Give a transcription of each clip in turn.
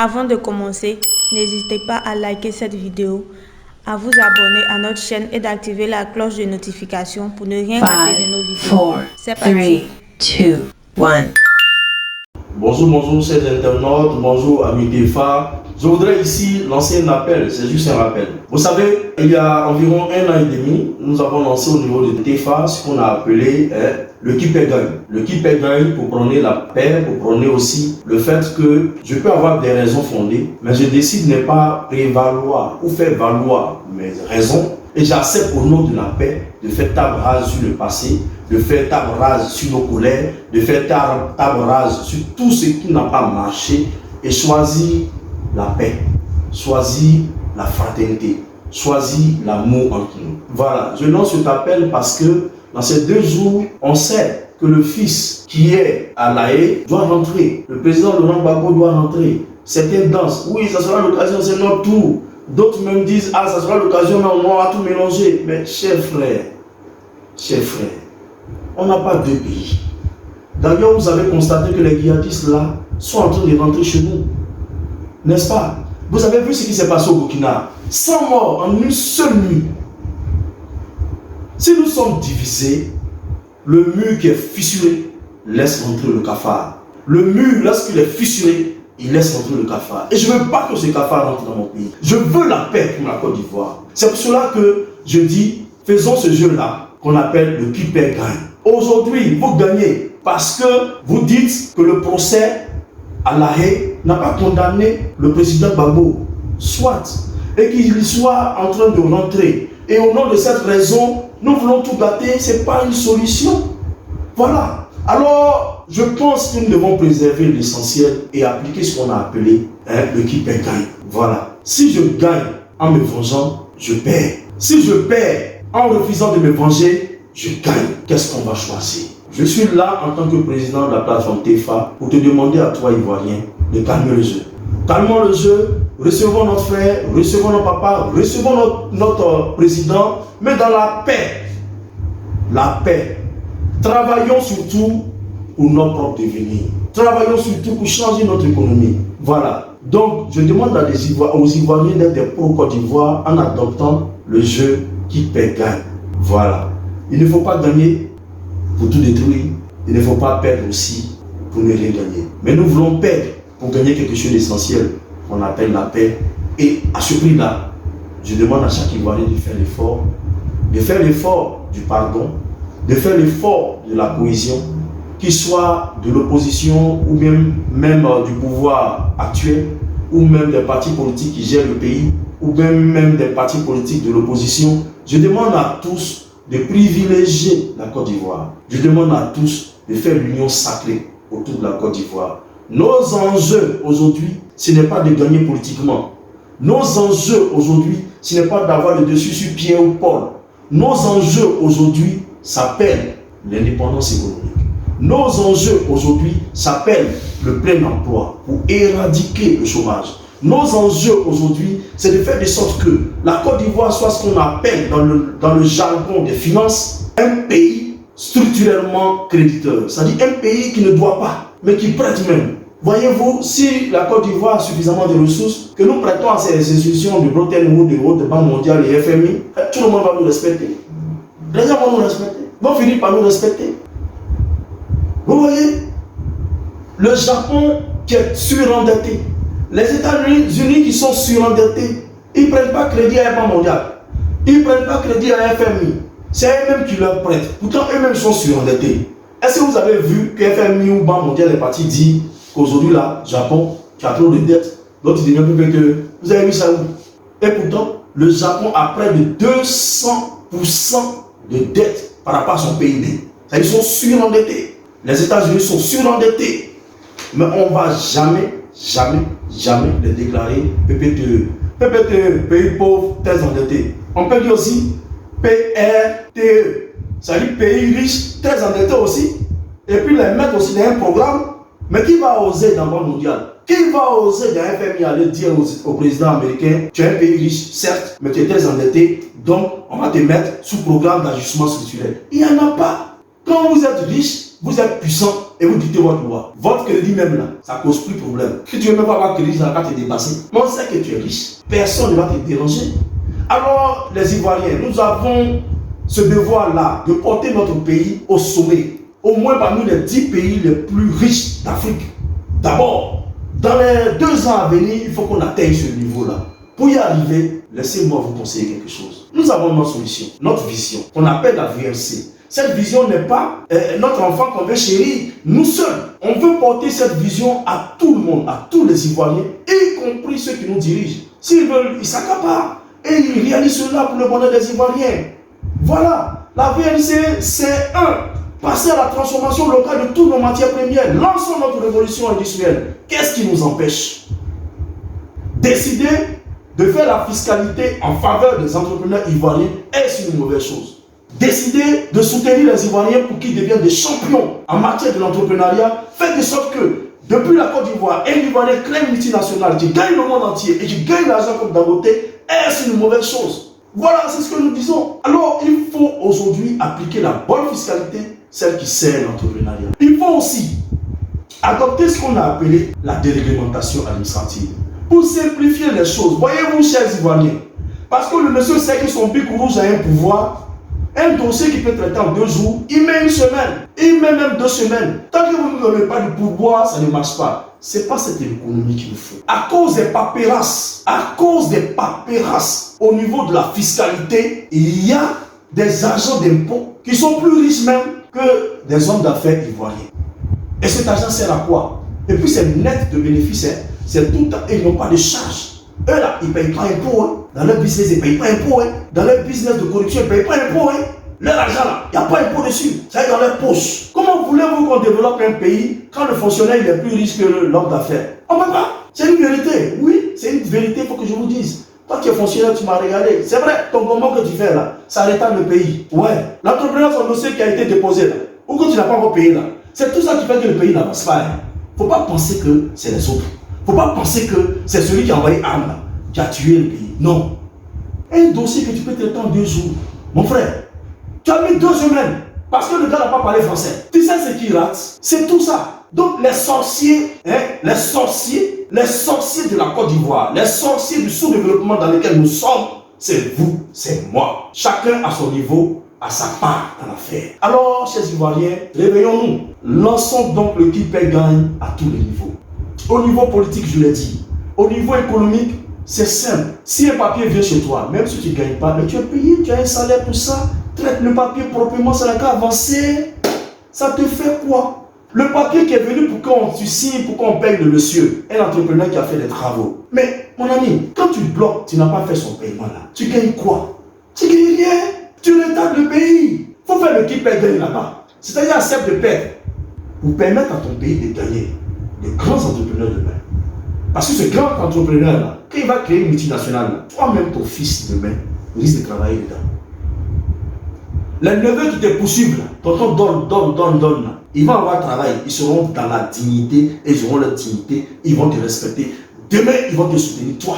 Avant de commencer, n'hésitez pas à liker cette vidéo, à vous abonner à notre chaîne et d'activer la cloche de notification pour ne rien rater de nos vidéos. C'est parti. 3, 2, 1. Bonjour chers internautes, bonjour amis TEFA. Je voudrais ici lancer un appel, c'est juste un rappel. Vous savez, il y a environ 1 an et demi, nous avons lancé au niveau de TEFA ce qu'on a appelé le qui paie gagne. Le qui paie gagne pour prôner la paix, pour prôner aussi le fait que je peux avoir des raisons fondées, mais je décide de ne pas prévaloir ou faire valoir mes raisons. Et j'accepte au nom de la paix de faire table rase sur le passé, de faire table rase sur nos colères, de faire table rase sur tout ce qui n'a pas marché et choisir la paix, choisir la fraternité, choisir l'amour entre nous. Voilà, je lance cet appel parce que dans ces 2 jours, on sait que le fils qui est à La Haye doit rentrer. Le président Laurent Gbagbo doit rentrer. Certains dansent. Oui, ça sera l'occasion, c'est notre tour. D'autres même disent, ah, ça sera l'occasion, mais on va tout mélanger. Mais chers frères, on n'a pas 2 pays. D'ailleurs, vous avez constaté que les djihadistes là sont en train de rentrer chez nous. N'est-ce pas? Vous avez vu ce qui s'est passé au Burkina. 100 morts en une seule nuit. Si nous sommes divisés, le mur qui est fissuré laisse rentrer le cafard. Le mur, lorsqu'il est fissuré, il laisse rentrer le cafard. Et je ne veux pas que ce cafard rentre dans mon pays. Je veux la paix pour la Côte d'Ivoire. C'est pour cela que je dis, faisons ce jeu-là qu'on appelle le qui perd gagne. Aujourd'hui, vous gagnez parce que vous dites que le procès à La Haye n'a pas condamné le président Gbagbo. Soit. Et qu'il soit en train de rentrer. Et au nom de cette raison, nous voulons tout gâter. Ce n'est pas une solution. Voilà. Alors, je pense que nous devons préserver l'essentiel et appliquer ce qu'on a appelé le qui perd gagne. Voilà. Si je gagne en me vengeant, je perds. Si je perds en refusant de me venger, je gagne. Qu'est-ce qu'on va choisir? Je suis là en tant que président de la plateforme TEFA pour te demander à toi, Ivoirien, de calmer le jeu. Calmons le jeu, recevons notre frère, recevons notre papa, recevons notre président, mais dans la paix. La paix. Travaillons surtout pour notre propre devenir. Travaillons surtout pour changer notre économie. Voilà. Donc, je demande aux Ivoiriens d'être des pro-Côte d'Ivoire en adoptant le jeu qui paie gagne. Voilà. Il ne faut pas gagner pour tout détruire. Il ne faut pas perdre aussi pour ne rien gagner. Mais nous voulons perdre pour gagner quelque chose d'essentiel qu'on appelle la paix. Et à ce prix-là, je demande à chaque Ivoirien de faire l'effort du pardon, de faire l'effort de la cohésion, qu'il soit de l'opposition ou même du pouvoir actuel, ou même des partis politiques qui gèrent le pays, ou même des partis politiques de l'opposition. Je demande à tous de privilégier la Côte d'Ivoire. Je demande à tous de faire l'union sacrée autour de la Côte d'Ivoire. Nos enjeux aujourd'hui, ce n'est pas de gagner politiquement. Nos enjeux aujourd'hui, ce n'est pas d'avoir le dessus sur Pierre ou Paul. Nos enjeux aujourd'hui s'appellent l'indépendance économique. Nos enjeux aujourd'hui s'appellent le plein emploi pour éradiquer le chômage. Nos enjeux aujourd'hui, c'est de faire de sorte que la Côte d'Ivoire soit ce qu'on appelle dans le jargon des finances, un pays structurellement créditeur. C'est-à-dire un pays qui ne doit pas, mais qui prête même. Voyez-vous, si la Côte d'Ivoire a suffisamment de ressources, que nous prêtons à ces institutions de Bretton Woods, de Banque mondiale et FMI, tout le monde va nous respecter. Les gens vont nous respecter, vont finir par nous respecter. Vous voyez, le Japon qui est surendetté, les États-Unis qui sont surendettés, ils ne prennent pas crédit à la Banque mondiale, ils ne prennent pas crédit à la FMI, c'est eux-mêmes qui leur prêtent, pourtant eux-mêmes sont surendettés. Est-ce que vous avez vu que FMI ou Banque mondiale est parti dire qu'aujourd'hui là, Japon, tu as trop de dettes, l'autre dit même plus que vous avez vu ça où? Et pourtant, le Japon a près de 200% de dettes par rapport à son PIB. Ils sont surendettés. Les États-Unis sont surendettés. Mais on ne va jamais les déclarer PPTE. PPTE, pays pauvre, très endetté. On peut dire aussi PRTE. C'est-à-dire pays riche, très endetté aussi. Et puis les mettre aussi dans un programme. Mais qui va oser dans la Banque mondiale? Qui va oser dans la FMI aller dire au président américain, tu es un pays riche, certes, mais tu es très endetté, donc on va te mettre sous programme d'ajustement structurel? Il n'y en a pas. Quand vous êtes riche, vous êtes puissant et vous dites votre loi. Votre crédit même là, ça cause plus de problème. Si tu ne veux même pas avoir crédit, ça va te dépasser. Mais on sait que tu es riche. Personne ne va te déranger. Alors, les Ivoiriens, nous avons ce devoir-là de porter notre pays au sommet. Au moins parmi les 10 pays les plus riches d'Afrique. D'abord, dans les 2 ans à venir, il faut qu'on atteigne ce niveau-là. Pour y arriver, laissez-moi vous conseiller quelque chose. Nous avons notre solution, notre vision, qu'on appelle la VRC. Cette vision n'est pas notre enfant qu'on veut chérir, nous seuls. On veut porter cette vision à tout le monde, à tous les Ivoiriens, y compris ceux qui nous dirigent. S'ils veulent, ils s'accaparent et ils réalisent cela pour le bonheur des Ivoiriens. Voilà, la VRC, c'est passer à la transformation locale de toutes nos matières premières. Lançons notre révolution industrielle. Qu'est-ce qui nous empêche? Décider de faire la fiscalité en faveur des entrepreneurs ivoiriens est une mauvaise chose. Décider de soutenir les Ivoiriens pour qu'ils deviennent des champions en matière de l'entrepreneuriat, fait de sorte que depuis la Côte d'Ivoire, un Ivoirien crée une multinationale qui gagne le monde entier et qui gagne l'argent comme Dangote, est une mauvaise chose. Voilà, c'est ce que nous disons. Alors, il faut aujourd'hui appliquer la bonne fiscalité, celle qui sert l'entrepreneuriat. Il faut aussi adopter ce qu'on a appelé la déréglementation administrative pour simplifier les choses. Voyez-vous, chers Ivoiriens, parce que le monsieur sait que son bic rouge a un pouvoir, un dossier qui peut traiter en 2 jours, il met 1 semaine, il met même 2 semaines. Tant que vous ne donnez pas du pouvoir, ça ne marche pas. Ce n'est pas cette économie qu'il nous faut. À cause des paperasses, au niveau de la fiscalité, il y a des agents d'impôts qui sont plus riches même que des hommes d'affaires ivoiriens. Et cet argent sert à quoi? Et puis c'est net de bénéfices, hein. C'est tout et ils n'ont pas de charges. Eux là, ils ne payent pas impôt. Hein. Dans leur business, ils ne payent pas impôt. Hein. Dans leur business de corruption, ils ne payent pas impôt. Hein. Leur argent là, il n'y a pas impôt dessus. Ça est dans leur poche. Comment voulez-vous qu'on développe un pays quand le fonctionnaire il est plus riche que l'homme d'affaires? On ne peut pas. C'est une vérité. Oui, c'est une vérité, il faut que je vous dise. Toi qui es fonctionnaire, tu m'as regardé. C'est vrai, ton bonbon que tu fais là, ça rétend le pays. Ouais. L'entrepreneur, son dossier qui a été déposé là, ou que tu n'as pas encore payé là. C'est tout ça qui fait que le pays n'avance pas. Hein. Faut pas penser que c'est les autres. Faut pas penser que c'est celui qui a envoyé arme là, qui a tué le pays. Non. Un dossier que tu peux traiter en 2 jours. Mon frère, tu as mis 2 semaines parce que le gars n'a pas parlé français. Tu sais ce qui rate? C'est tout ça. Donc les sorciers, hein, les sorciers de la Côte d'Ivoire, les sorciers du sous-développement dans lequel nous sommes, c'est vous, c'est moi. Chacun à son niveau, à sa part dans l'affaire. Alors, chers Ivoiriens, réveillons-nous. Lançons donc le qui paie gagne à tous les niveaux. Au niveau politique, je l'ai dit. Au niveau économique, c'est simple. Si un papier vient chez toi, même si tu ne gagnes pas, mais tu es payé, tu as un salaire pour ça, traite le papier proprement, ça n'a qu'à avancer. Ça te fait quoi? Le papier qui est venu pour qu'on tu signes, pour qu'on paye le monsieur, un entrepreneur qui a fait des travaux. Mais mon ami, quand tu bloques, tu n'as pas fait son paiement là. Tu gagnes quoi? Tu gagnes rien. Tu retardes le pays. Il faut faire le qui paie gagne là-bas. C'est-à-dire accepte de perdre pour permettre à ton pays de gagner de grands entrepreneurs demain. Parce que ce grand entrepreneur-là, quand il va créer une multinationale, toi-même, ton fils demain, risque de travailler dedans. Les neveux qui te poursuivent, là, tonton donne, là, ils vont avoir travail, ils seront dans la dignité, et ils auront leur dignité, ils vont te respecter. Demain, ils vont te soutenir, toi.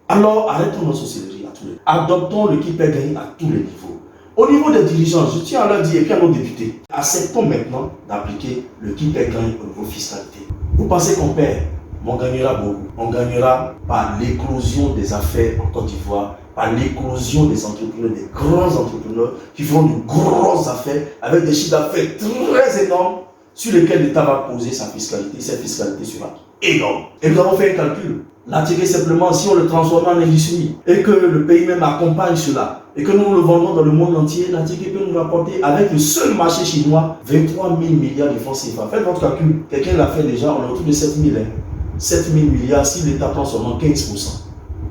Alors, arrêtons notre sorcellerie à tous les. Adoptons le qui peut gagner à tous les niveaux. Au niveau des dirigeants, je tiens à leur dire, et puis à nos députés, acceptons maintenant d'appliquer le qui peut gagner au niveau fiscalité. Vous pensez qu'on perd? On gagnera beaucoup. On gagnera par l'éclosion des affaires en Côte d'Ivoire, par l'éclosion des entrepreneurs, des grands entrepreneurs qui feront de grosses affaires avec des chiffres d'affaires très énormes sur lesquels l'État va poser sa fiscalité. Cette fiscalité sera énorme. Et nous avons fait un calcul. L'attirer simplement, si on le transforme en industrie et que le pays même accompagne cela et que nous le vendons dans le monde entier, l'attirer peut nous rapporter avec le seul marché chinois 23 000 milliards de francs CFA. Faites votre calcul. Quelqu'un l'a fait déjà, on est autour de 7 000. 7 000 milliards si l'État prend seulement 15%.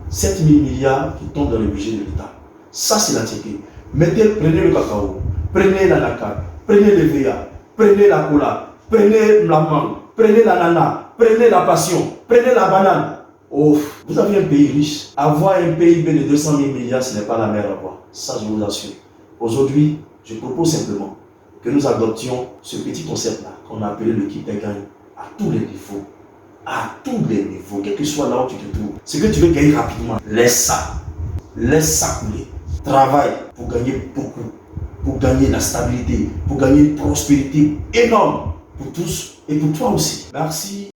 7 000 milliards qui tombent dans le budget de l'État. Ça, c'est la ticket. Prenez le cacao, prenez l'anacarde, prenez le VA, prenez la cola, prenez la mangue, prenez l'ananas, prenez la passion, prenez la banane. Oh, vous avez un pays riche. Avoir un PIB de 200 000 milliards, ce n'est pas la mer à boire. Ça, je vous assure. Aujourd'hui, je propose simplement que nous adoptions ce petit concept-là qu'on a appelé le qui paie gagne à tous les niveaux. À tous les niveaux, quel que soit là où tu te trouves. Ce que tu veux gagner rapidement, laisse ça couler. Travaille pour gagner beaucoup. pour gagner la stabilité, pour gagner une prospérité énorme pour tous et pour toi aussi. Merci